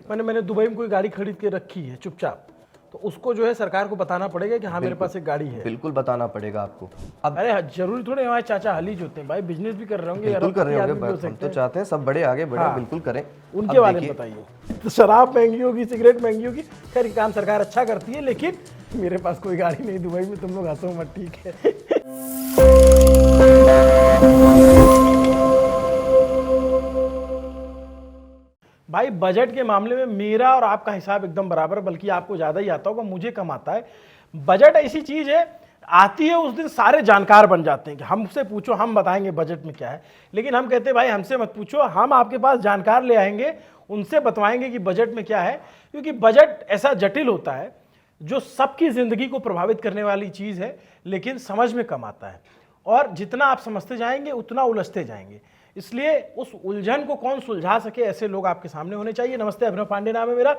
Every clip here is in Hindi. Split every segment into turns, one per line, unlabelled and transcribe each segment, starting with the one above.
मैंने दुबई में कोई गाड़ी खरीद के रखी है चुपचाप, तो उसको जो है सरकार को बताना पड़ेगा कि हाँ मेरे पास एक गाड़ी है।
बिल्कुल बताना पड़ेगा आपको। अब
अरे जरूरी थोड़े हमारे चाचा हली जो होते हैं भाई, बिजनेस भी कर रहे होंगे,
बिल्कुल कर रहे
आदमी भी हो
होंगे, हम
सकते
तो
हैं।
चाहते हैं सब बड़े आगे बढ़े,
हाँ।
बिल्कुल करें।
उनके
अब
बारे में
देखिए,
बताइए। तो शराब महंगी होगी, सिगरेट महंगी होगी, खैर ये काम सरकार अच्छा करती है, लेकिन मेरे पास कोई गाड़ी नहीं दुबई में, तुम लोग हंसो मत, ठीक है। भाई बजट के मामले में मेरा और आपका हिसाब एकदम बराबर, बल्कि आपको ज्यादा ही आता होगा, मुझे कम आता है। बजट ऐसी चीज है, आती है उस दिन सारे जानकार बन जाते हैं कि हमसे पूछो हम बताएंगे बजट में क्या है, लेकिन हम कहते हैं भाई हमसे मत पूछो, हम आपके पास जानकार ले आएंगे, उनसे बतवाएंगे कि बजट में क्या है, क्योंकि बजट ऐसा जटिल होता है जो सबकी जिंदगी को प्रभावित करने वाली चीज है, लेकिन समझ में कम आता है, और जितना आप समझते जाएंगे उतना उलझते जाएंगे। इसलिए उस उलझन को कौन सुलझा सके, ऐसे लोग आपके सामने होने चाहिए। नमस्ते, अभिनव पांडे नाम है मेरा,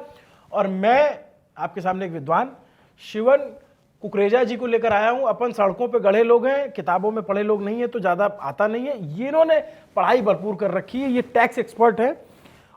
और मैं आपके सामने एक विद्वान शिवन कुकरेजा जी को लेकर आया हूं। अपन सड़कों पे गढ़े लोग हैं, किताबों में पढ़े लोग नहीं है, तो ज़्यादा आता नहीं है, ये इन्होंने पढ़ाई भरपूर कर रखी है, ये टैक्स एक्सपर्ट है।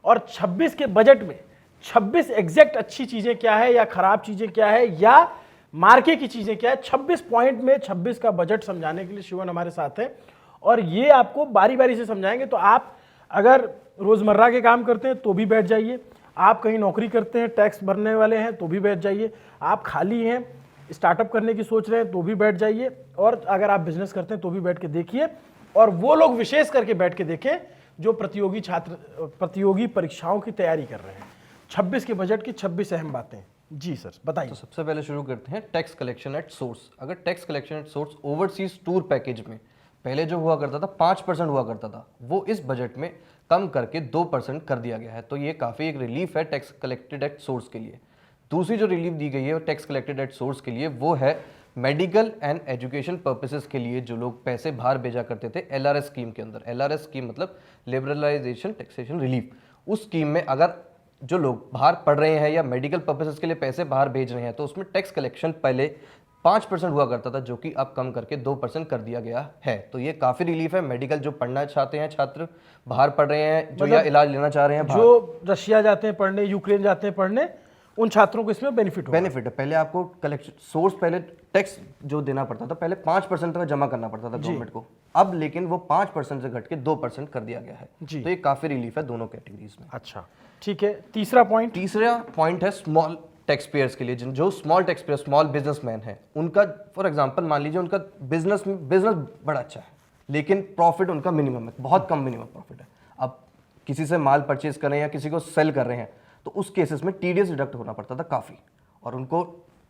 और 26 के बजट में 26 एग्जैक्ट अच्छी चीज़ें क्या है या खराब चीज़ें क्या है या मार्के की चीज़ें क्या है, 26 पॉइंट में 26 का बजट समझाने के लिए शिवन हमारे साथ है, और ये आपको बारी बारी से समझाएंगे। तो आप अगर रोज़मर्रा के काम करते हैं तो भी बैठ जाइए, आप कहीं नौकरी करते हैं, टैक्स भरने वाले हैं तो भी बैठ जाइए, आप खाली हैं स्टार्टअप करने की सोच रहे हैं तो भी बैठ जाइए, और अगर आप बिजनेस करते हैं तो भी बैठ के देखिए। और वो लोग विशेष करके बैठ के देखें जो प्रतियोगी परीक्षाओं की तैयारी कर रहे हैं। 26 के बजट की 26 अहम बातें। जी सर बताइए।
तो सबसे पहले शुरू करते हैं टैक्स कलेक्शन एट सोर्स। अगर tax collection at source overseas tour package में पहले जो हुआ करता था 5% हुआ करता था, वो इस बजट में कम करके 2% कर दिया गया है। तो ये काफ़ी एक रिलीफ है टैक्स कलेक्टेड एट सोर्स के लिए। दूसरी जो रिलीफ दी गई है टैक्स कलेक्टेड एट सोर्स के लिए, वो है मेडिकल एंड एजुकेशन पर्पसेस के लिए जो लोग पैसे बाहर भेजा करते थे एलआरएस स्कीम के अंदर। एलआरएस स्कीम मतलब लिबरलाइजेशन टैक्सेशन रिलीफ। उस स्कीम में अगर जो लोग बाहर पढ़ रहे हैं या मेडिकल पर्पसेस के लिए पैसे बाहर भेज रहे हैं, तो उसमें टैक्स कलेक्शन पहले 5% हुआ करता था, जो कि अब कम करके 2% कर दिया गया है। तो ये काफ़ी रिलीफ है। मेडिकल जो पढ़ना चाहते हैं छात्र, बाहर पढ़ रहे हैं जो, या इलाज लेना चाह रहे हैं,
जो रशिया जाते हैं पढ़ने, यूक्रेन जाते हैं पढ़ने, उन छात्रों को इसमें बेनिफिट
है। पहले आपको कलेक्शन सोर्स, पहले टैक्स जो देना पड़ता था, पहले 5% में जमा करना पड़ता था गवर्नमेंट को, अब लेकिन वो 5% से घट के 2% कर दिया गया है। तो ये काफ़ी रिलीफ है दोनों कैटेगरीज में।
अच्छा ठीक है। तीसरा
पॉइंट है स्मॉल टैक्स पेयर्स के लिए। जो small tax payer, small businessman है, उनका फॉर एग्जांपल मान लीजिए उनका बिजनेस बड़ा अच्छा है, लेकिन प्रॉफिट उनका मिनिमम है, बहुत कम मिनिमम प्रॉफिट है। अब किसी से माल परचेज कर रहे हैं या किसी को सेल कर रहे हैं, तो उस केसेस में टीडीएस डिडक्ट होना पड़ता था काफ़ी, और उनको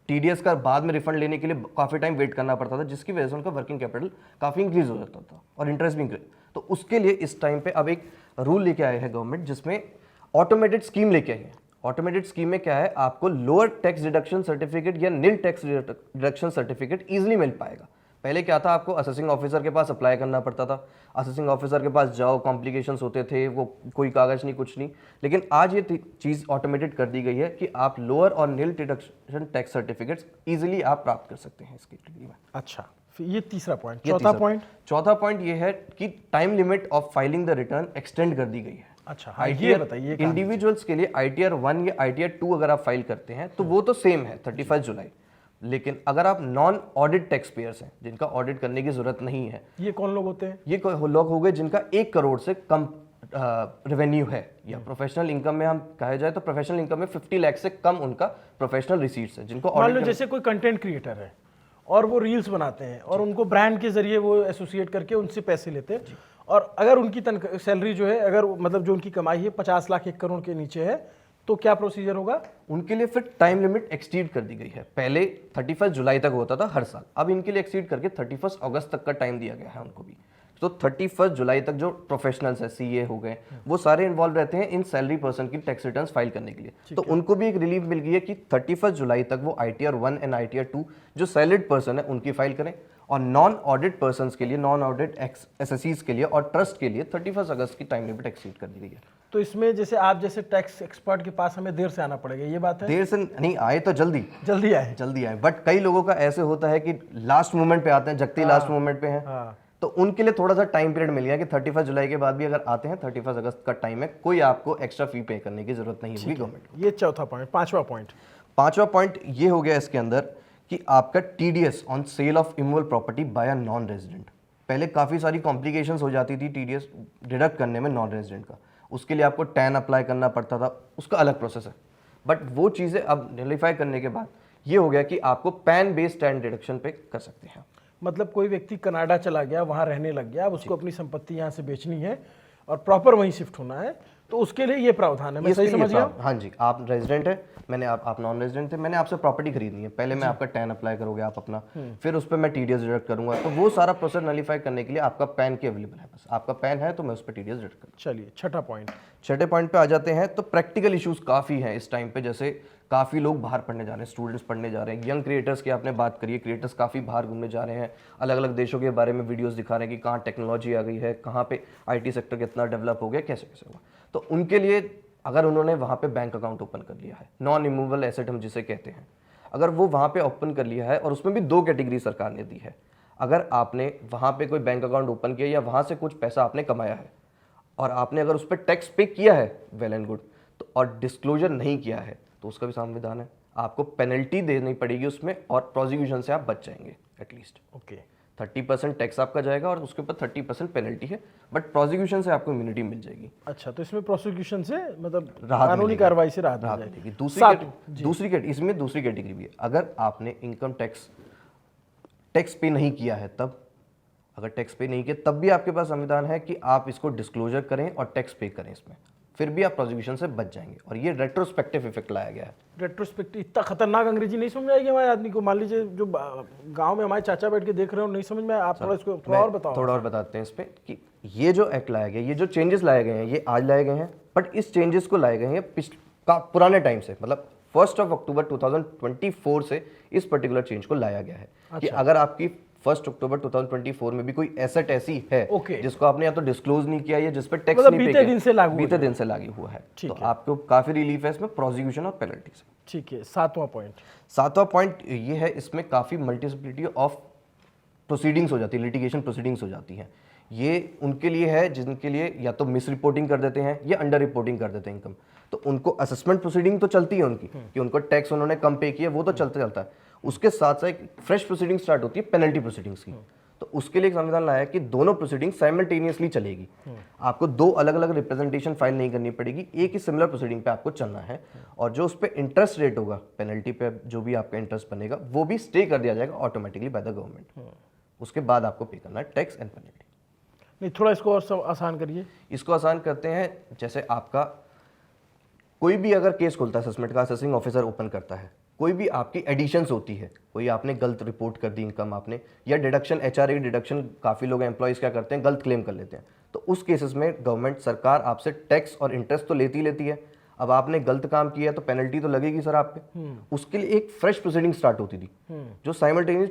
टीडीएस का बाद में रिफंड लेने के लिए काफ़ी टाइम वेट करना पड़ता था, जिसकी वजह से उनका वर्किंग कैपिटल काफ़ी इंक्रीज हो जाता था और इंटरेस्ट भी इंक्रीज। तो उसके लिए इस टाइम पे अब एक रूल लेके आए हैं गवर्नमेंट, जिसमें ऑटोमेटेड स्कीम लेके आई है। ऑटोमेटेड स्कीम में क्या है, आपको लोअर टैक्स डिडक्शन सर्टिफिकेट या नील टैक्स डिडक्शन सर्टिफिकेट इजीली मिल पाएगा। पहले क्या था, आपको असेसिंग ऑफिसर के पास अप्लाई करना पड़ता था, असेसिंग ऑफिसर के पास जाओ, कॉम्प्लिकेशंस होते थे, वो कोई कागज नहीं कुछ नहीं। लेकिन आज ये चीज़ ऑटोमेटेड कर दी गई है कि आप लोअर और नील डिडक्शन टैक्स सर्टिफिकेट्स इजीली आप प्राप्त कर सकते हैं इस कैटेगरी में।
अच्छा, ये तीसरा पॉइंट।
चौथा पॉइंट ये है कि time limit of filing the return extend कर दी गई है।
अच्छा हाँ, ये बताइए।
इंडिविजुअल्स के लिए ITR 1 या ITR 2 अगर आप फाइल करते हैं तो वो तो सेम है 31 जुलाई, लेकिन अगर आप नॉन ऑडिट टैक्स पेयर्स हैं जिनका ऑडिट करने की जरूरत नहीं है,
ये कौन लोग होते हैं?
ये लोग हो गए जिनका 1 करोड़ से कम रेवेन्यू है, या प्रोफेशनल इनकम में हम कहा जाए तो प्रोफेशनल इनकम में 50 लाख से कम उनका प्रोफेशनल रिसीट्स है, जिनको
मान लो जैसे कोई कंटेंट क्रिएटर है और वो रील्स बनाते हैं और उनको ब्रांड के जरिए वो एसोसिएट करके उनसे पैसे लेते हैं, और अगर उनकी सैलरी जो है, अगर मतलब जो उनकी कमाई है 50 लाख 1 करोड़ के नीचे है, तो क्या प्रोसीजर होगा?
उनके लिए फिर टाइम लिमिट एक्सटीड कर दी गई है। पहले 31 जुलाई तक होता था हर साल, अब इनके लिए एक्सटीड करके 31 अगस्त तक का टाइम दिया गया है उनको भी। तो 31 जुलाई तक जो प्रोफेशनल्स है, CA हो गए, वो सारे इन्वॉल्व रहते हैं इन सैलरी पर्सन की टैक्स रिटर्न्स फाइल करने के लिए। तो उनको भी एक रिलीफ मिल गई है कि 31 जुलाई तक वो ITR 1 एंड ITR 2 जो सैलरीड पर्सन है उनकी फाइल करें, और नॉन ऑडिट पर्संस के लिए, नॉन ऑडिट SSEs के लिए और ट्रस्ट के लिए 31 अगस्त की टाइम लिमिट एक्सीड कर दी गई है।
तो इसमें जैसे आप जैसे टैक्स एक्सपर्ट के पास हमें देर से आना पड़ेगा, ये बात है?
देर से नहीं आए तो जल्दी
आए,
बट कई लोगों का ऐसे होता है कि लास्ट मोमेंट पे आते हैं, जगते लास्ट मोमेंट पे हैं। तो उनके लिए थोड़ा सा टाइम पीरियड मिल गया कि 31 जुलाई के बाद भी अगर आते हैं 31 अगस्त का टाइम है, कोई आपको एक्स्ट्रा फी पे करने की जरूरत नहीं होगी गवर्नमेंट।
ये चौथा पॉइंट। पांचवा पॉइंट,
पांचवा पॉइंट ये हो गया इसके अंदर कि आपका TDS on sale of immovable property bye a non resident. पहले काफ़ी सारी कॉम्प्लिकेशंस हो जाती थी टीडीएस डिडक्ट करने में नॉन रेजिडेंट का, उसके लिए आपको टैन अप्लाई करना पड़ता था, उसका अलग प्रोसेस है। बट वो चीज़ें अब नलिफाई करने के बाद ये हो गया कि आपको पैन बेस्ड टैन डिडक्शन पे कर सकते हैं।
मतलब कोई व्यक्ति कनाडा चला गया, वहाँ रहने लग गया, अब उसको अपनी संपत्ति यहाँ से बेचनी है और प्रॉपर वहीं शिफ्ट होना है, तो उसके लिए ये प्रावधान है। मैं सही समझ गया?
हाँ जी, आप रेजिडेंट है, मैंने आप नॉन रेजिडेंट थे, मैंने आपसे प्रॉपर्टी खरीदनी है, पहले मैं आपका टैन अप्लाई करोगे आप अपना, फिर उस पर मैं टीडीएस डिडक्ट करूंगा, तो वो सारा प्रोसेस नलिफाई करने के लिए आपका पैन की अवेलेबल है। बस आपका पैन है तो मैं उस पर टीडीएस डिडक्ट करूँ।
चलिए छठा पॉइंट।
छठे पॉइंट पे आ जाते हैं। तो प्रैक्टिकल इश्यूज काफ़ी हैं इस टाइम पे, जैसे काफ़ी लोग बाहर पढ़ने जा रहे हैं, स्टूडेंट्स पढ़ने जा रहे हैं, यंग क्रिएटर्स की आपने बात करी है, क्रिएटर्स काफ़ी बाहर घूमने जा रहे हैं, अलग अलग देशों के बारे में वीडियोस दिखा रहे हैं कि कहाँ टेक्नोलॉजी आ गई है, कहाँ पे आईटी सेक्टर कितना डेवलप हो गया, कैसे कैसे हुआ। तो उनके लिए अगर उन्होंने वहाँ पे बैंक अकाउंट ओपन कर लिया है, नॉन इमूवेबल एसेट हम जिसे कहते हैं, अगर वो वहाँ पे ओपन कर लिया है, और उसमें भी 2 कैटेगरी सरकार ने दी है। अगर आपने वहाँ पे कोई बैंक अकाउंट ओपन किया या वहाँ से कुछ पैसा आपने कमाया है और आपने अगर उस पर टैक्स पे किया है, वेल एंड गुड, तो और डिस्क्लोजर नहीं किया है तो उसका भी संविधान है, आपको पेनल्टी देनी पड़ेगी उसमें, और प्रोसिक्यूशन से आप बच जाएंगे एटलीस्ट।
ओके,
30% टैक्स आपका जाएगा और उसके ऊपर 30% पेनल्टी है, बट प्रोसिक्यूशन से आपको इम्यूनिटी मिल जाएगी।
अच्छा, तो इसमें प्रोसिक्यूशन से मतलब
राहत
कानूनी
मिलेगी।
कार्रवाई से राहत मिल जाएगी।
मिलेगी। इसमें दूसरी कैटेगरी भी है। अगर आपने इनकम टैक्स पे नहीं किया है, तब अगर टैक्स पे नहीं किया तब भी आपके पास संविधान है कि आप इसको डिस्क्लोजर करें और टैक्स पे करें इसमें, फिर भी आप प्रोसिक्यूशन से बच जाएंगे। और ये रेट्रोस्पेक्टिव इफेक्ट लाया गया है।
रेट्रोस्पेक्टिव, इतना खतरनाक अंग्रेजी नहीं समझ आएगी हमारे आदमी को। मान लीजिए जो गांव में हमारे चाचा बैठ के देख रहे हो, नहीं समझ में, आप थोड़ा इसको थोड़ा और बताओ।
थोड़ा और बताते हैं इस पे कि ये जो एक्ट लाया गया, ये जो चेंजेस लाए गए हैं, ये आज लाए गए हैं, बट इस चेंजेस को लाए गए हैं पुराने टाइम से, मतलब 1 अक्टूबर 2024 से इस पर्टिकुलर चेंज को लाया गया है। कि अगर आपकी 1 अक्टूबर 2024 में भी कोई एसेट ऐसी है जिसको आपने या तो डिस्क्लोज नहीं किया या जिस पर टैक्स नहीं पे किया, बीते दिन से लागू हुआ है, तो आपको काफी रिलीफ है इसमें प्रोसिक्यूशन और पेनल्टी से।
ठीक है। सातवां
पॉइंट ये है, इसमें काफी मल्टीप्लिसिटी ऑफ प्रोसीडिंग्स हो जाती है, लिटिगेशन प्रोसीडिंग्स हो जाती हैं। ये उनके लिए है जिनके लिए या तो मिस रिपोर्टिंग कर देते हैं या अंडर रिपोर्टिंग कर देते हैं इनकम, तो उनको असेसमेंट प्रोसीडिंग तो चलती है उनकी कि उनको टैक्स उन्होंने कम पे किया, वो तो चलता है। उसके साथ साथ एक फ्रेश प्रोसीडिंग स्टार्ट होती है पेनल्टी प्रोसीडिंग्स की। तो उसके लिए एक संविधान लाया है कि दोनों प्रोसीडिंग साइमल्टेनियसली चलेगी, आपको 2 अलग अलग रिप्रेजेंटेशन फाइल नहीं करनी पड़ेगी, एक ही सिमिलर प्रोसीडिंग पे आपको चलना है। और जो उस पर इंटरेस्ट रेट होगा, पेनल्टी पे जो भी आपका इंटरेस्ट बनेगा, वो भी स्टे कर दिया जाएगा ऑटोमेटिकली बाय द गवर्नमेंट। उसके बाद आपको पे करना है टैक्स एंड पेनल्टी।
नहीं, थोड़ा इसको और सब आसान करिए।
इसको आसान करते हैं, जैसे आपका कोई भी अगर केस खुलता है असेसमेंट का, असेसिंग ऑफिसर ओपन करता है, कोई भी आपकी एडिशंस होती है, कोई आपने गलत रिपोर्ट कर दी इनकम आपने, या डिडक्शन, एचआरए डिडक्शन, काफ़ी लोग एम्प्लॉयज़ क्या करते हैं, गलत क्लेम कर लेते हैं, तो उस केसेस में गवर्नमेंट सरकार आपसे टैक्स और इंटरेस्ट तो लेती है। अब आपने गलत काम किया तो पेनल्टी तो लगेगी सर आप पे। उसके लिए एक फ्रेश प्रोसीडिंग स्टार्ट होती थी जो साइमल्टेनियस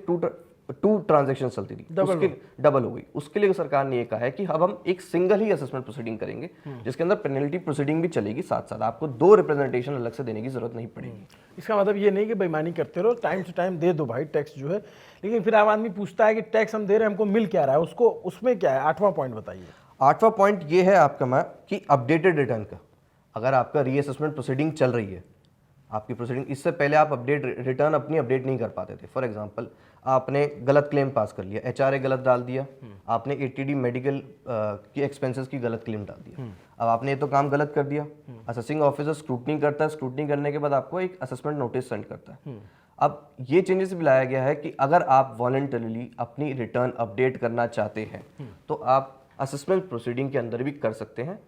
2 ट्रांजेक्शन चलती थी, उसके डबल हो गई। उसके लिए सरकार ने ये कहा है कि अब हम एक सिंगल ही असेसमेंट प्रोसीडिंग करेंगे जिसके अंदर पेनल्टी प्रोसीडिंग भी चलेगी, साथ साथ आपको 2 रिप्रेजेंटेशन अलग से देने की जरूरत नहीं पड़ेगी।
इसका मतलब ये नहीं कि बेईमानी करते रहो, टाइम टू टाइम दे दो भाई टैक्स जो है। लेकिन फिर आम आदमी पूछता है कि टैक्स हम दे रहे हैं, हमको मिल क्या रहा है, उसको उसमें क्या है? 8वां पॉइंट बताइए।
8वां पॉइंट ये है आपका मैं कि अपडेटेड रिटर्न का, अगर आपका रीअसेसमेंट प्रोसीडिंग चल रही है, आपकी प्रोसीडिंग, इससे पहले आप रिटर्न अपनी अपडेट नहीं कर पाते थे। फॉर एग्जांपल, आपने गलत क्लेम पास कर लिया, एचआरए गलत डाल दिया, आपने एटीडी मेडिकल की एक्सपेंसेस की गलत क्लेम डाल दिया, अब आपने ये तो काम गलत कर दिया। असेसिंग ऑफिसर स्क्रूटनी करता है, स्क्रूटनी करने के बाद आपको एक असेसमेंट नोटिस सेंड करता है। अब ये चेंजेस भी लाया गया है कि अगर आप वॉलंटरीली अपनी रिटर्न अपडेट करना चाहते हैं तो आप असेसमेंट प्रोसीडिंग के अंदर भी कर सकते हैं।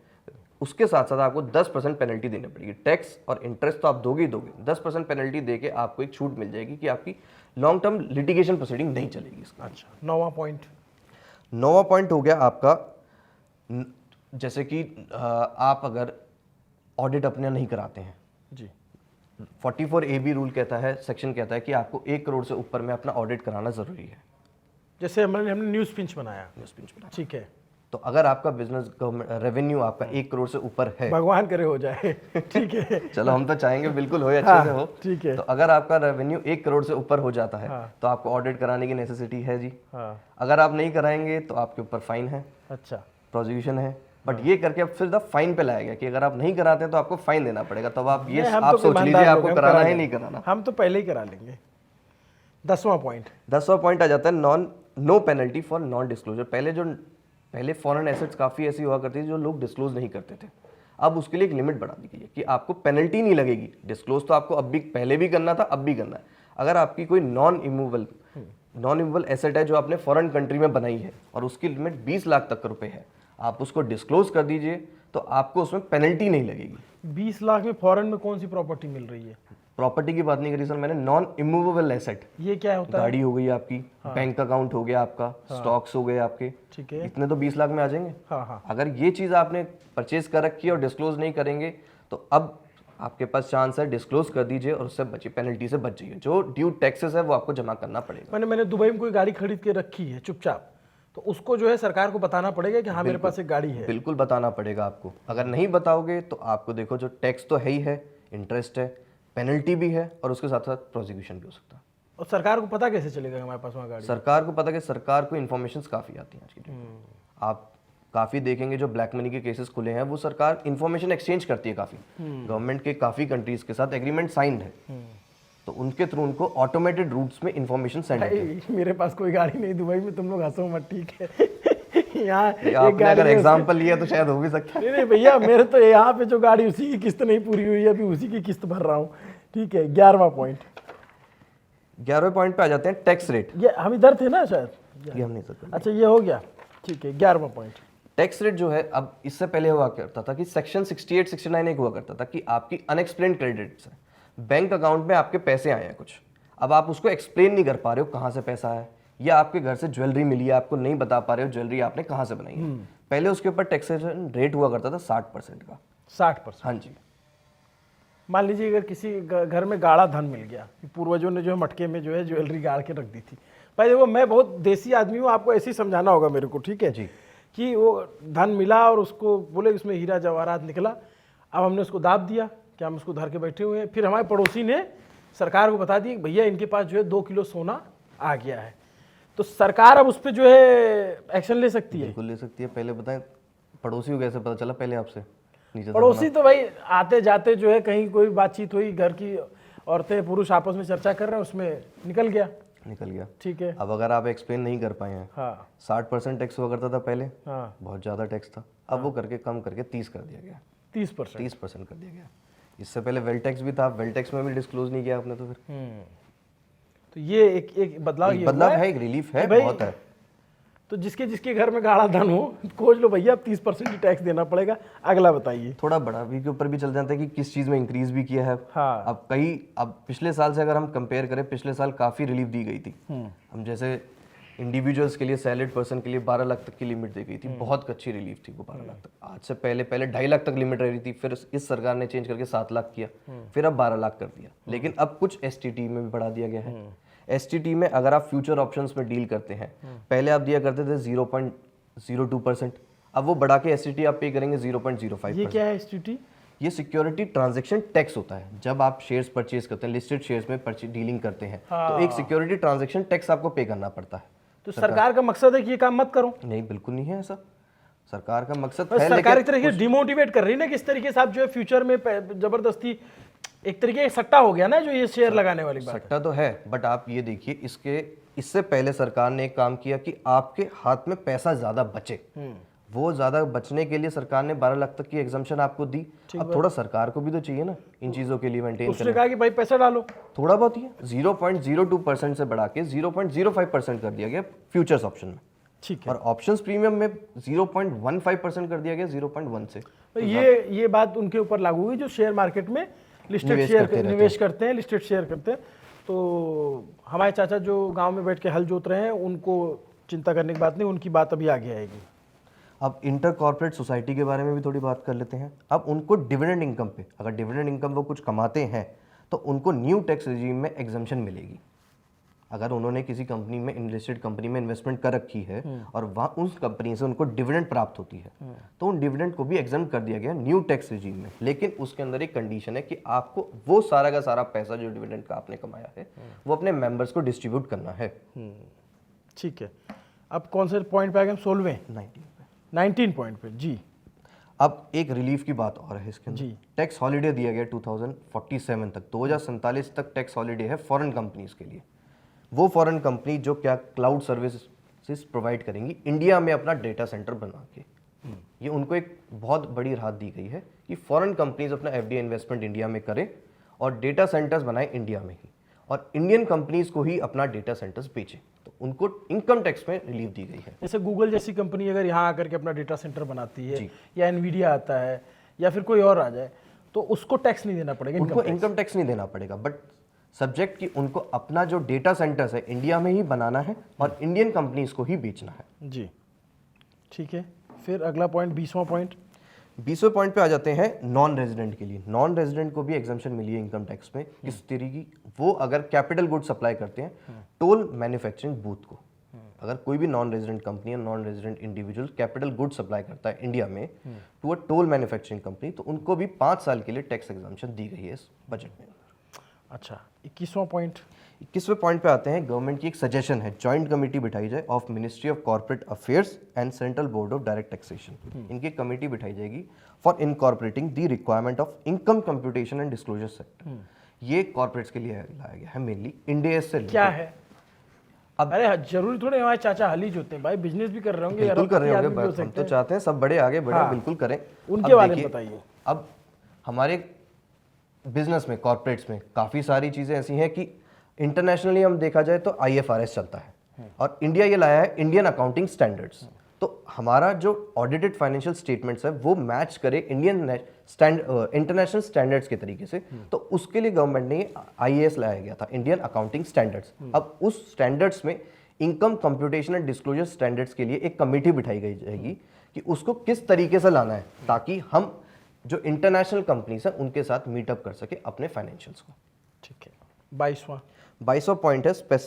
उसके साथ साथ आपको 10% पेनल्टी देनी पड़ेगी। टैक्स और इंटरेस्ट तो आप दोगे ही दोगे, 10% पेनल्टी देके आपको एक छूट मिल जाएगी कि आपकी लॉन्ग टर्म लिटिगेशन प्रोसीडिंग नहीं चलेगी इसका।
अच्छा, 9वां
पॉइंट हो गया आपका, जैसे कि आप अगर ऑडिट अपने नहीं कराते हैं
जी,
44AB रूल कहता है, सेक्शन कहता है कि आपको 1 करोड़ से ऊपर में अपना ऑडिट कराना जरूरी है।
जैसे हमने न्यूज़ पिंच बनाया,
न्यूज़ पिंच बनाया,
ठीक है,
तो अगर आपका बिजनेस रेवेन्यू आपका 1 करोड़ से ऊपर है,
भगवान करे हो जाए ठीक है,
चलो हम तो चाहेंगे बिल्कुल हो अच्छे
हाँ,
से हो,
ठीक है,
तो अगर आपका रेवेन्यू 1 करोड़ से ऊपर हो जाता है
हाँ,
तो आपको ऑडिट कराने की नेसेसिटी है जी।
हाँ,
अगर आप नहीं कराएंगे तो आपके ऊपर फाइन है,
अच्छा,
प्रोसिक्यूशन है। बट ये करके अब फिर द फाइन पे लाया गया कि अगर आप नहीं कराते हैं तो आपको फाइन देना पड़ेगा। तब आप ये
नहीं, हम
आप
तो
सोच
ईमानदार
लीजिए
लोग
आपको
हैं, हम
कराना
करा
है
लेंगे।
नहीं कराना।
हम तो पहले ही करा लेंगे। 10वां पॉइंट,
10वां पॉइंट आ जाता है no penalty for non disclosure. पहले फॉरेन एसेट्स काफ़ी ऐसी हुआ करती थी जो लोग डिस्क्लोज नहीं करते थे। अब उसके लिए एक लिमिट बढ़ा दी गई है कि आपको पेनल्टी नहीं लगेगी। डिस्क्लोज तो आपको अब भी पहले भी करना था, अब भी करना है। अगर आपकी कोई नॉन इमूवेबल एसेट है जो आपने फॉरेन कंट्री में बनाई है और उसकी लिमिट 20 लाख तक रुपए है, आप उसको डिस्क्लोज कर दीजिए तो आपको उसमें पेनल्टी नहीं लगेगी।
20 लाख में फॉरेन में कौन सी प्रॉपर्टी मिल रही है?
प्रॉपर्टी की बात नहीं करी सर मैंने, नॉन इमूवेबल एसेट।
ये क्या होता है?
गाड़ी हो गई आपकी, बैंक अकाउंट हो गया आपका, स्टॉक्स हो गए आपके,
ठीक है,
इतने तो 20 लाख में आ जाएंगे।
हाँ हाँ,
अगर ये चीज़ आपने परचेज कर रखी है और डिस्क्लोज नहीं करेंगे तो अब आपके पास चांस है, डिस्क्लोज कर दीजिए और उससे बचिए, पेनल्टी से बच जाइए। जो ड्यू टैक्सेस है वो आपको जमा करना पड़ेगा।
मैंने दुबई में कोई गाड़ी खरीद के रखी है चुपचाप, तो उसको जो है सरकार को बताना पड़ेगा कि हाँ मेरे पास एक गाड़ी है।
बिल्कुल बताना पड़ेगा आपको। अगर नहीं बताओगे तो आपको देखो जो टैक्स तो है ही है, इंटरेस्ट है, पेनल्टी भी है और उसके साथ साथ प्रोसिक्यूशन भी हो सकता है।
और सरकार को पता कैसे चलेगा कि हमारे पास वहाँ गाड़ी?
सरकार को पता कि सरकार को इन्फॉर्मेशन काफ़ी आती हैं आज की डेट में। आप काफ़ी देखेंगे जो ब्लैक मनी के केसेस खुले हैं वो सरकार इन्फॉर्मेशन एक्सचेंज करती है काफ़ी। गवर्नमेंट के काफ़ी कंट्रीज के साथ एग्रीमेंट साइंड है, तो उनके थ्रू उनको ऑटोमेटेड रूट्स में इन्फॉर्मेशन सेंड होती है।
भाई, मेरे पास कोई गाड़ी नहीं दुबई में, तुम लोग हंसो मत, ठीक है यहाँ
आपने अगर एग्जाम्पल लिया तो शायद हो भी सकता है।
नहीं भैया, मेरे तो यहाँ पे जो गाड़ी उसी की किस्त नहीं पूरी हुई है, अभी उसी की किस्त भर रहा हूँ, ठीक है। 11वां पॉइंट,
11वें पॉइंट पे आ जाते हैं टैक्स रेट।
ये हम इधर थे ना शायद,
ये हम नहीं सकते।
अच्छा ये हो गया, ठीक है। 11वां पॉइंट,
टैक्स रेट जो है, अब इससे पहले हुआ करता था कि सेक्शन 68 69 एक हुआ करता था कि आपकी अनएक्सप्लेन्ड क्रेडिट्स है, बैंक अकाउंट में आपके पैसे आए हैं कुछ, अब आप उसको एक्सप्लेन नहीं कर पा रहे हो कहाँ से पैसा है, या आपके घर से ज्वेलरी मिली है, आपको नहीं बता पा रहे हो ज्वेलरी आपने कहाँ से बनाई है। पहले उसके ऊपर टैक्सेशन रेट हुआ करता था 60% का।
60%।
हाँ जी।
मान लीजिए अगर किसी घर में गाढ़ा धन मिल गया, पूर्वजों ने जो है मटके में जो है ज्वेलरी गाड़ के रख दी थी। भाई देखो, मैं बहुत देसी आदमी हूँ, आपको ऐसे ही समझाना होगा मेरे को, ठीक है
जी।
कि वो धन मिला और उसको बोले उसमें हीरा जवाहरात निकला, अब हमने उसको दाब दिया कि हम उसको धर के बैठे हुए हैं। फिर हमारे पड़ोसी ने सरकार को बता दिया कि भैया इनके पास जो है 2 किलो सोना आ गया है, तो सरकार अब उस पर जो है एक्शन ले सकती है।
बिल्कुल ले सकती है। पहले बताएं पड़ोसी को कैसे पता चला पहले आपसे? नीचे से
पड़ोसी तो भाई आते जाते जो है कहीं कोई बातचीत हुई, घर की औरतें पुरुष आपस में चर्चा कर रहे हैं, उसमें निकल गया,
निकल गया।
ठीक है।
अब अगर आप एक्सप्लेन नहीं कर पाए हैं,
हाँ
60% टैक्स हुआ करता था पहले,
हाँ,
बहुत ज़्यादा टैक्स था, अब वो करके कम करके 30 कर दिया गया,
30%।
30% कर दिया गया। इससे पहले वेल टैक्स भी था, वेल टैक्स में भी डिस्क्लोज नहीं किया आपने, तो फिर
तो ये एक बदलाव, ये
बदलाव
हुआ
है, एक रिलीफ है,
भाई,
बहुत है।
तो जिसके घर में गाढ़ा धन हो खोज लो भैया, अब 30% ही टैक्स देना पड़ेगा। अगला बताइए।
थोड़ा बड़ा भी के ऊपर भी चल जाते हैं कि किस चीज़ में इंक्रीज भी किया है।
हाँ,
अब पिछले साल से अगर हम कंपेयर करें, पिछले साल काफ़ी रिलीफ दी गई थी। हम जैसे इंडिविजुअल्स के लिए, सैलरीड पर्सन के लिए 12 लाख तक की लिमिट दी गई थी, बहुत अच्छी रिलीफ थी वो 12 लाख तक। आज से पहले 2.5 लाख तक लिमिट रही थी, फिर इस सरकार ने चेंज करके 7 लाख किया, फिर अब 12 लाख कर दिया। लेकिन अब कुछ एसटीटी में भी बढ़ा दिया गया है। एसटीटी में अगर आप फ्यूचर ऑप्शंस में डील करते हैं, पहले आप दिया करते थे 0.02%, अब वो बढ़ा के एसटीटी आप पे करेंगे 0.05%।
ये क्या है एसटीटी?
ये सिक्योरिटी ट्रांजैक्शन टैक्स होता है। जब आप शेयर्स परचेज करते हैं, लिस्टेड शेयर्स में डीलिंग करते हैं, तो एक सिक्योरिटी ट्रांजैक्शन टैक्स आपको पे करना पड़ता है।
तो सरकार का मकसद है कि ये काम मत करो?
नहीं, बिल्कुल नहीं है ऐसा। सरकार का मकसद
बस
है,
सरकार एक
लेकिन
तरीके से डिमोटिवेट कर रही है ना, कि इस तरीके से आप जो है फ्यूचर में जबरदस्ती, एक तरीके का सट्टा हो गया ना जो ये शेयर लगाने वाली बात।
सट्टा तो है, बट आप ये देखिए, इससे पहले सरकार ने एक काम किया कि आपके हाथ में पैसा ज्यादा बचे। वो ज्यादा बचने के लिए सरकार ने 12 लाख तक की एग्जम्पशन आपको दी। अब थोड़ा सरकार को भी तो चाहिए ना इन चीजों के लिए मेंटेन
उसने कहा कि भाई पैसा डालो,
थोड़ा बहुत ही है। 0.02% से बढ़ा के 0.05% कर दिया गया फ्यूचर्स ऑप्शन में,
ठीक है।
और ऑप्शंस प्रीमियम में 0.15% कर दिया गया 0.1 से।
तो ये बात उनके ऊपर लागू हुई जो शेयर मार्केट में लिस्टेड शेयर निवेश करते हैं, लिस्टेड शेयर करते हैं। तो हमारे चाचा जो गांव में बैठ के हल जोत रहे हैं, उनको चिंता करने की बात नहीं, उनकी बात अभी आगे आएगी।
अब इंटर कॉर्पोरेट सोसाइटी के बारे में भी थोड़ी बात कर लेते हैं। अब उनको डिविडेंड इनकम पे, अगर डिविडेंड इनकम वो कुछ कमाते हैं तो उनको न्यू टैक्स रिजीम में एग्जम्पशन मिलेगी। अगर उन्होंने किसी कंपनी में इन्वेस्टेड कंपनी में इन्वेस्टमेंट कर रखी है और वहाँ उस कंपनी से उनको डिविडेंड प्राप्त होती है, तो उन डिविडेंड को भी एग्जाम कर दिया गया न्यू टैक्स रिजीम में। लेकिन उसके अंदर एक कंडीशन है कि आपको वो सारा का सारा पैसा जो डिविडेंड का आपने कमाया है वो अपने मेंबर्स को डिस्ट्रीब्यूट करना है।
ठीक है, अब कौन से पॉइंट पे आ गए हम? 16वें 19 पॉइंट पे जी।
अब एक रिलीफ की बात और है इसके अंदर,
जी।
टैक्स हॉलीडे दिया गया 2047 तक, 2047 तक टैक्स हॉलीडे है फॉरेन कंपनीज के लिए। वो फॉरेन कंपनी जो क्या क्लाउड सर्विसेज प्रोवाइड करेंगी इंडिया में अपना डेटा सेंटर बना के, ये उनको एक बहुत बड़ी राहत दी गई है कि फॉरेन कंपनीज अपना एफडीआई इन्वेस्टमेंट इंडिया में करें और डेटा सेंटर्स बनाए इंडिया में ही, और इंडियन कंपनीज को ही अपना डेटा सेंटर्स बेचें, तो उनको इनकम टैक्स में रिलीफ दी गई है।
जैसे गूगल जैसी कंपनी अगर यहाँ आकर के अपना डेटा सेंटर बनाती है
जी।
या एनवीडिया आता है या फिर कोई और आ जाए, तो उसको टैक्स नहीं देना पड़ेगा,
उनको इनकम टैक्स नहीं देना पड़ेगा, बट सब्जेक्ट कि उनको अपना जो डेटा सेंटर्स है इंडिया में ही बनाना है और इंडियन कंपनीज को ही बेचना है।
जी ठीक है। फिर अगला पॉइंट 20वां पॉइंट।
20वें पॉइंट पे आ जाते हैं नॉन रेजिडेंट के लिए। नॉन रेजिडेंट को भी एग्जाम्पशन मिली है इनकम टैक्स में। किस तरीके की? वो अगर कैपिटल गुड सप्लाई करते हैं टोल मैन्युफैक्चरिंग बूथ को, अगर कोई भी नॉन रेजिडेंट कंपनी या non resident individual capital good supply करता है इंडिया में to a toll manufacturing company, तो उनको भी 5 साल के लिए टैक्स एग्जाम्पशन दी गई है इस बजट में।
अच्छा, 21वां पॉइंट।
21वें पॉइंट पे आते हैं, गवर्नमेंट की एक सजेशन है जॉइंट कमेटी बिठाई जाए of ministry of corporate affairs and central board of direct taxation. इनकी कमेटी बिठाई जाएगी for incorporating the requirement of income computation and disclosure sector. ये कॉर्पोरेट्स के लिए लाया गया है मेनली इंडिया से।
क्या है? अरे जरूरी थोड़े हमारे चाचा हल ही जो होते हैं भाई, बिजनेस भी कर रहे होंगे,
बिल्कुल कर रहे
आदमी भी हो
होंगे, हम
सकते
तो
हैं।
चाहते हैं सब बड़े आगे बढ़े,
हाँ।
बिल्कुल करें।
उनके
अब
बारे में
देखिए,
बताइए।
अब हमारे बिजनेस में कॉर्पोरेट्स में काफ़ी सारी चीज़ें ऐसी हैं कि इंटरनेशनली हम देखा जाए तो IFRS चलता है और इंडिया ये लाया है इंडियन अकाउंटिंग स्टैंडर्ड्स। तो हमारा जो ऑडिटेड फाइनेंशियल स्टेटमेंट्स है वो मैच करे इंडियन इंटरनेशनल स्टैंडर्ड्स के तरीके से, तो उसके लिए गवर्नमेंट ने IAS लाया गया था, इंडियन अकाउंटिंग स्टैंडर्ड्स। अब उस स्टैंडर्ड्स में income computation and disclosure standards के लिए एक कमेटी बिठाई गई जाएगी कि उसको किस तरीके से लाना है ताकि हम जो इंटरनेशनल कंपनीज है उनके साथ मीटअप कर सके अपने फाइनेंशियल्स को।
ठीक है। 22वां
पॉइंट है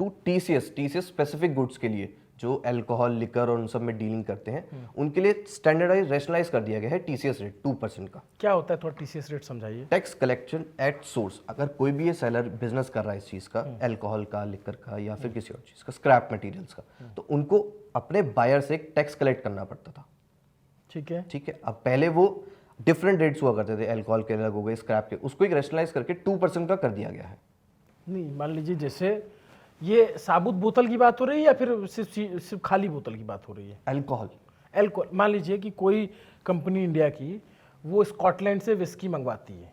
टू TCS स्पेसिफिक गुड्स के लिए जो अल्कोहल लिकर और उन सब में डीलिंग करते हैं उनके लिए स्टैंडर्डाइज रेशनलाइज कर दिया गया है TCS रेट 2% का।
क्या होता है, थोड़ा TCS रेट समझाइए।
Tax collection at source. अगर कोई भी ये सेलर बिजनेस कर रहा है इस चीज़ का, अल्कोहल का, लिकर का या फिर किसी और चीज़ का, स्क्रैप मटेरियल्स का, तो उनको अपने बायर से एक टैक्स कलेक्ट करना पड़ता था।
ठीक है।
ठीक है। अब पहले वो डिफरेंट रेट्स हुआ करते थे, अल्कोहल के अलग हो गए, स्क्रैप के, उसको एक रेशनलाइज करके 2% का कर दिया गया है।
नहीं, मान लीजिए जैसे ये साबुत बोतल की बात हो रही है या फिर सिर्फ खाली बोतल की बात हो रही है? अल्कोहल मान लीजिए कि कोई कंपनी इंडिया की वो स्कॉटलैंड से विस्की मंगवाती है,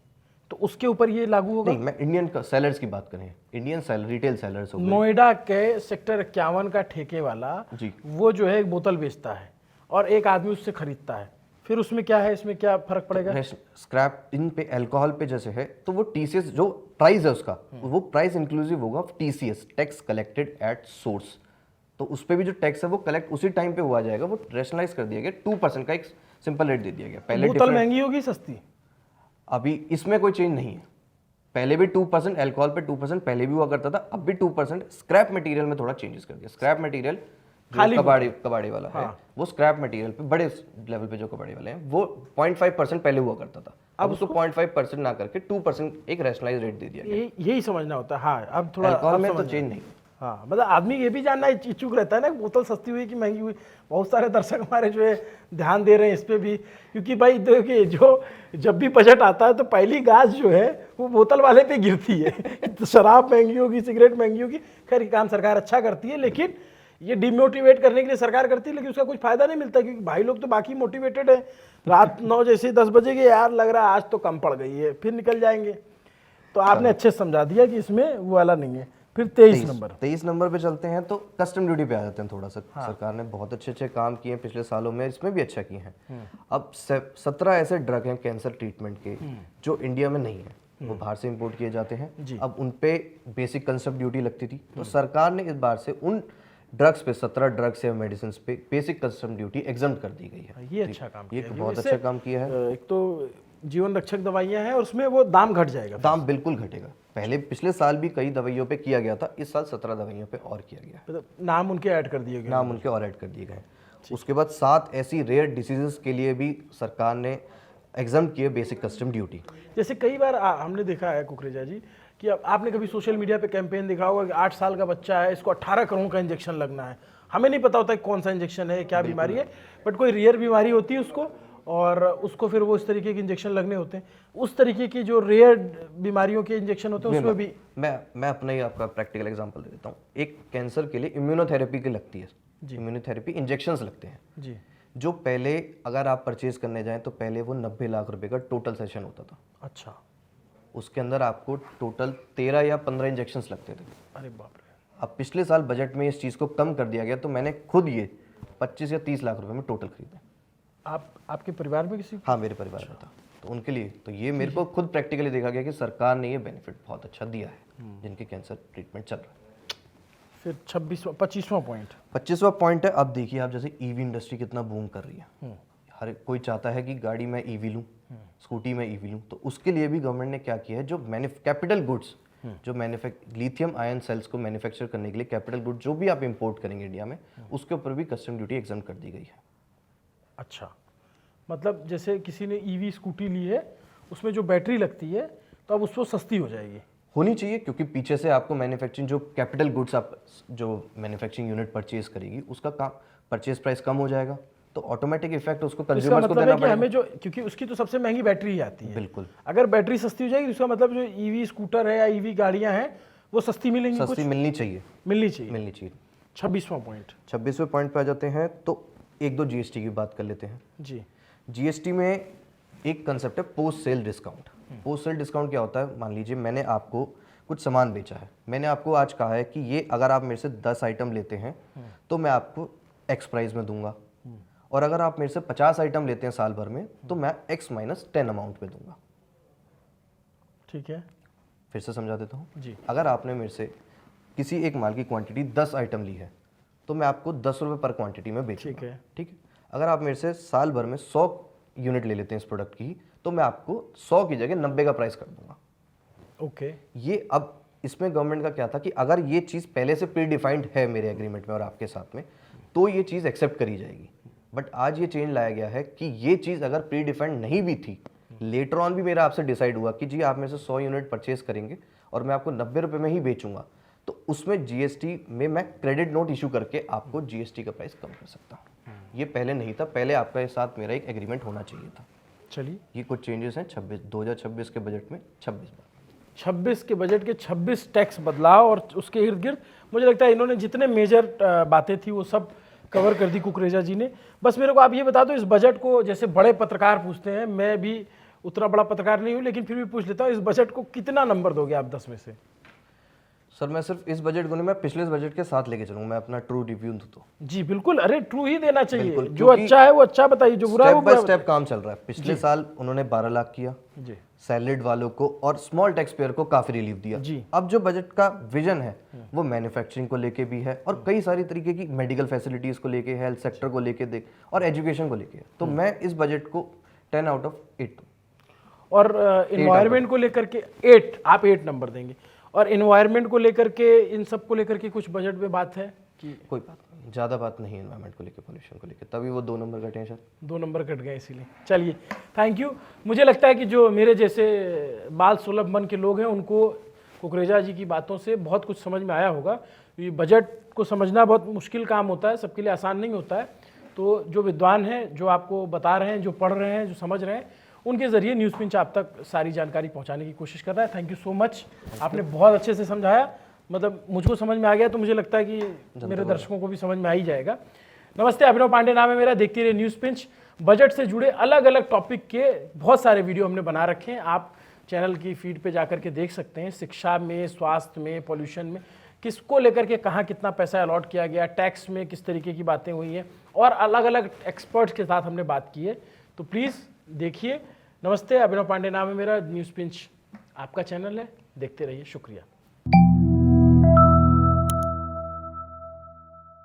तो उसके ऊपर ये लागू होगा?
नहीं, मैं इंडियन सेलर्स की बात करें, इंडियन रिटेल सेलर्स हो गए।
नोएडा के सेक्टर 51 का ठेके वाला
जी।
वो जो है एक बोतल बेचता है और एक आदमी उससे खरीदता है, फिर उसमें क्या है, इसमें क्या फर्क पड़ेगा?
स्क्रैप इन पे अल्कोहल पे जैसे है तो वो TCS जो प्राइस है उसका वो प्राइस इंक्लूसिव होगा TCS tax collected at source. तो उस पे भी जो टैक्स है वो कलेक्ट उसी टाइम पे हुआ जाएगा, वो रेशनलाइज कर दिया गया, 2% का एक सिंपल रेट दे दिया गया। पहले
बोतल महंगी होगी सस्ती?
अभी इसमें कोई चेंज नहीं है। पहले भी 2%, अल्कोहल पे 2% पहले भी हुआ करता था, अब भी 2%। स्क्रैप मटेरियल में थोड़ा चेंजेस कर दिया। स्क्रैप मटेरियल
खाली
कबाड़ी वाला है, वो स्क्रैप मटेरियल पे बड़े लेवल पे जो कबाड़ी वाले हैं वो 0.5% पहले हुआ करता था, अब उसको 0.5% ना करके 2% एक रैशनलाइज रेट दे दिया गया।
यही समझना होता है। हाँ, अब थोड़ा
अल्कोहल में तो चेंज नहीं।
हाँ, मतलब आदमी ये भी जानना इच्छुक रहता है ना, बोतल सस्ती हुई कि महंगी हुई। बहुत सारे दर्शक हमारे जो है ध्यान दे रहे हैं इस पे भी, क्योंकि भाई देखिए जो जब भी बजट आता है तो पहली गाज जो है वो बोतल वाले पे गिरती है। तो शराब महंगी होगी, सिगरेट महंगी होगी, खैर काम सरकार अच्छा करती है, लेकिन ये डिमोटिवेट करने के लिए सरकार करती है, लेकिन उसका कुछ फायदा नहीं मिलता, क्योंकि भाई लोग तो बाकी मोटिवेटेड है। रात 9 जैसे 10 बजे के यार लग रहा है आज तो कम पड़ गई है, फिर निकल जाएंगे। तो आपने अच्छे से समझा दिया कि इसमें वो वाला नहीं है। फिर 23
नंबर पे चलते हैं तो कस्टम ड्यूटी पे आ जाते हैं थोड़ा सा। सरकार ने बहुत अच्छे काम किए हैं पिछले सालों में, इसमें भी अच्छा किए हैं। अब 17 ऐसे ड्रग हैं कैंसर ट्रीटमेंट के जो इंडिया में नहीं है, वो बाहर से इंपोर्ट किए जाते हैं। अब उन पे बेसिक कस्टम ड्यूटी लगती थी, तो सरकार ने इस बार से उन ड्रग्स पे 17 ड्रग्स या मेडिसिन पे बेसिक कस्टम ड्यूटी एग्जम्प्ट कर दी गई है।
ये अच्छा काम
ये बहुत अच्छा काम किया है।
एक तो जीवन रक्षक दवाइयाँ हैं और उसमें वो दाम घट जाएगा।
दाम बिल्कुल घटेगा। पहले पिछले साल भी कई दवाइयों पे किया गया था, इस साल 17 दवाइयों पे और किया गया।
मतलब नाम उनके ऐड कर दिए गए।
नाम उनके और ऐड कर दिए गए। उसके बाद 7 ऐसी रेयर डिसीजेस के लिए भी सरकार ने एग्जाम किए बेसिक कस्टम ड्यूटी।
जैसे कई बार हमने देखा है कुकरेजा जी कि अब आपने कभी सोशल मीडिया पे कैंपेन देखा होगा कि 8 साल का बच्चा है, इसको 18 करोड़ का इंजेक्शन लगना है। हमें नहीं पता होता है कौन सा इंजेक्शन है, क्या बीमारी है, बट कोई रेयर बीमारी होती है उसको, और उसको फिर वो इस तरीके के इंजेक्शन लगने होते हैं। उस तरीके की जो रेयर बीमारियों के इंजेक्शन होते हैं उसमें भी
मैं अपना ही आपका प्रैक्टिकल एग्जांपल दे देता हूँ। एक कैंसर के लिए इम्यूनोथेरेपी की लगती है, इम्यूनोथेरेपी इंजेक्शंस लगते हैं
जी,
जो पहले अगर आप परचेज करने जाएं तो पहले वो 90 लाख रुपए का टोटल सेशन होता था।
अच्छा,
उसके अंदर आपको टोटल 13 या 15 इंजेक्शंस लगते थे।
अरे बाप रे।
अब पिछले साल बजट में इस चीज़ को कम कर दिया गया, तो मैंने खुद ये 25 या 30 लाख रुपए में टोटल खरीदे।
आपके परिवार में किसी?
हाँ, मेरे परिवार में था, तो उनके लिए तो ये मेरे को खुद प्रैक्टिकली देखा गया कि सरकार ने ये बेनिफिट बहुत अच्छा दिया है जिनके कैंसर ट्रीटमेंट चल रहा है।
फिर 25वां पॉइंट
25वां पॉइंट है, अब देखिए आप जैसे ईवी इंडस्ट्री कितना बूम कर रही है। हर कोई चाहता है कि गाड़ी में ईवी लूँ, स्कूटी में ईवी लूँ, तो उसके लिए भी गवर्नमेंट ने क्या किया है, जो कैपिटल गुड्स जो लिथियम आयन सेल्स को मैन्युफैक्चर करने के लिए कैपिटल गुड जो भी आप इंपोर्ट करेंगे इंडिया में, उसके ऊपर भी कस्टम ड्यूटी एग्जाम कर दी गई है।
अच्छा, मतलब जैसे किसी ने ईवी स्कूटी ली है, उसमें जो बैटरी लगती है तो अब उसको सस्ती हो जाएगी,
होनी चाहिए, क्योंकि पीछे से आपको मैन्युफैक्चरिंग जो कैपिटल गुड्स आप जो मैन्युफैक्चरिंग यूनिट परचेज करेगी उसका परचेज प्राइस कम हो जाएगा, तो ऑटोमेटिक इफेक्ट उसको कंज्यूमर्स को देना पड़ेगा।
हमें जो, क्योंकि उसकी तो सबसे महंगी बैटरी ही आती है।
बिल्कुल,
अगर बैटरी सस्ती हो जाएगी तो इसका मतलब जो ईवी स्कूटर है या ईवी गाड़ियां हैं वो सस्ती मिलेंगी,
सस्ती मिलनी चाहिए।
26वां पॉइंट
26वें पॉइंट पे आ जाते हैं, तो 1-2 जीएसटी की बात कर लेते हैं
जी।
जीएसटी में एक कंसेप्ट है post sale discount. Post sale discount क्या होता है, मान लीजिए मैंने आपको कुछ सामान बेचा है, मैंने आपको आज कहा है कि ये अगर आप मेरे से 10 आइटम लेते हैं तो मैं आपको एक्स प्राइस में दूंगा, और अगर आप मेरे से 50 आइटम लेते हैं साल भर में तो मैं x माइनस 10 अमाउंट में दूंगा।
ठीक है,
फिर से समझा देता हूँ
जी।
अगर आपने मेरे से किसी एक माल की क्वांटिटी 10 आइटम ली है तो मैं आपको 10 रुपये पर क्वांटिटी में बेचूंगा।
ठीक है,
ठीक है। अगर आप मेरे से साल भर में 100 यूनिट ले लेते हैं इस प्रोडक्ट की, तो मैं आपको 100 की जगह 90 का प्राइस कर दूंगा।
ओके,
ये अब इसमें गवर्नमेंट का क्या था कि अगर ये चीज़ पहले से प्री डिफाइंड है मेरे एग्रीमेंट में और आपके साथ में, तो ये चीज़ एक्सेप्ट करी जाएगी। बट आज ये चेंज लाया गया है कि ये चीज़ अगर प्री डिफाइंड नहीं भी थी, लेटर ऑन भी मेरा आपसे डिसाइड हुआ कि जी आप मेरे से 100 यूनिट परचेज करेंगे और मैं आपको 90 रुपये में ही बेचूंगा, तो उसमें जीएसटी में मैं क्रेडिट नोट इशू करके आपको जीएसटी का प्राइस कम कर सकता हूँ। ये पहले नहीं था, पहले आपका साथ मेरा एक एग्रीमेंट होना चाहिए था।
चलिए,
ये कुछ चेंजेस हैं 2026 के बजट में
26 के बजट के 26 टैक्स बदलाव और उसके इर्द गिर्द मुझे लगता है इन्होंने जितने मेजर बातें थी वो सब कवर कर दी कुकरेजा जी ने। बस मेरे को आप ये बता दो, इस बजट को जैसे बड़े पत्रकार पूछते हैं, मैं भी उतना बड़ा पत्रकार नहीं हूँ लेकिन फिर भी पूछ लेता हूँ, इस बजट को कितना नंबर दोगे आप 10 में से?
सर मैं सिर्फ इस बजट को नहीं, मैं पिछले बजट के साथ लेके चलूंगा, मैं अपना ट्रू रिव्यू दूं तो।
जी बिल्कुल, अरे ट्रू ही देना चाहिए, जो
क्योंकि
अच्छा है वो अच्छा बताइए, जो बुरा है वो
स्टेप बाय
बुरा
स्टेप काम चल रहा है। पिछले साल उन्होंने 12 लाख किया
जी,
सैलरीड वालों को और स्मॉल टैक्स पेयर को काफी रिलीफ दिया
जी।
अब जो बजट का विजन है वो मैन्युफैक्चरिंग को लेके भी है और कई सारी तरीके की मेडिकल फैसिलिटीज को लेके, हेल्थ सेक्टर को लेके देख और एजुकेशन को लेके, तो मैं इस बजट को 10 आउट ऑफ 8 दूं।
और इन्वायरमेंट को लेकर के 8, आप 8 नंबर देंगे। और इन्वायरमेंट को लेकर के, इन सब को लेकर के कुछ बजट में बात है कि?
कोई बात नहीं, ज़्यादा बात नहीं है इन्वायरमेंट को लेकर, पोल्यूशन को लेकर, तभी वो 2 नंबर कटे हैं सर।
2 नंबर कट गए इसीलिए। चलिए, थैंक यू। मुझे लगता है कि जो मेरे जैसे बाल सुलभ मन के लोग हैं उनको कुकरेजा जी की बातों से बहुत कुछ समझ में आया होगा। ये बजट को समझना बहुत मुश्किल काम होता है, सबके लिए आसान नहीं होता है। तो जो विद्वान हैं, जो आपको बता रहे हैं, जो पढ़ रहे हैं, जो समझ रहे हैं, उनके ज़रिए न्यूज़ पिंच आप तक सारी जानकारी पहुंचाने की कोशिश कर रहा है। थैंक यू सो मच, आपने बहुत अच्छे से समझाया, मतलब मुझको समझ में आ गया, तो मुझे लगता है कि मेरे दर्शकों को भी समझ में आ ही जाएगा। नमस्ते, अभिनव पांडे नाम है मेरा, देखते रहिए न्यूज़ पिंच। बजट से जुड़े अलग अलग टॉपिक के बहुत सारे वीडियो हमने बना रखे हैं, आप चैनल की फीड पे जाकर के देख सकते हैं। शिक्षा में, स्वास्थ्य में, पॉल्यूशन में किसको लेकर के कहाँ कितना पैसा अलॉट किया गया, टैक्स में किस तरीके की बातें हुई हैं, और अलग अलग एक्सपर्ट्स के साथ हमने बात की है। तो प्लीज़ देखिए। नमस्ते, अभिनव पांडे नाम है मेरा, न्यूज़ पिंच आपका चैनल है, देखते रहिए। शुक्रिया।